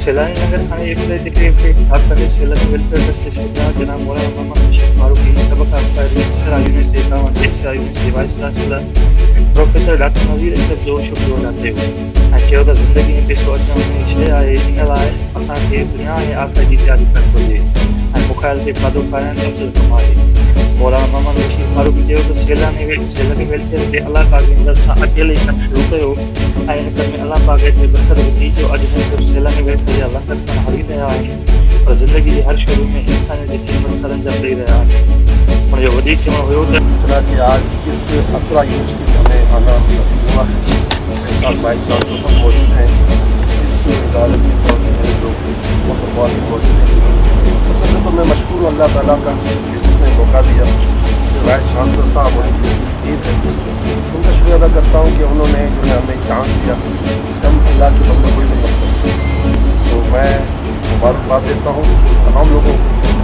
सैलानी नगर थाने एपीआई के खास करके सैलानी वेलफेयर ट्रस्ट के शुक्रिया जनाब मौलाना मोहम्मद बशीर फारूकी तबका लेक्चर यूनिट से काम लेक्चर यूनिट से vice chancellor professor doctor Naveer Ashraf जो शुक्रिया अदा कयो ऐं चयो त ज़िंदगी में पैसो अचण में शइ आहे इन लाइ असांखे दुनिया ऐं आख़िरत जी तयारी करणु घुरिजे ऐं मुखाइल ते खाधो खाराइण जो अफ़ज़ल कमु आहे। मौलाना मोहम्मद बशीर फारूकी चयो त सैलानी वेलफेयर ते अलाह पाक जे मदद सां अकेले ई कमु शुरू कयो ऐं इन करे अलाह पाक जे बरकत विधी जो अॼु सिर्फ़ु सैलानी वेलफेयर जा लख खन हली रहिया आहिनि पर ज़िंदगी जे हर शोबे में इंसानियत जी ख़िदमत सरअंजाम ॾेई रहिया आहिनि। उनजो वधीक चवणु हुयो त चुनाचे आज इस असरा यूनिवर्सिटी में हमें आना नसीब हुआ है। मेरे साथ वाइस चांसलर सब मौजूद हैं, इस इदारे में मौजूद हैं, जो मुतबाद मौजूद हैं। सबसे पहले तो मैं मशकूर हूँ अल्लाह ताला का कि जिसने मौका दिया जो वाइस चांसलर साहब उनकी टीम है, उनका शुक्रिया अदा करता हूँ कि उन्होंने जो है हमें चांस दिया। हम अल्लाह के बंदे कोई नहीं कर सकते, तो मैं मुबारकबाद देता हूँ तमाम लोगों को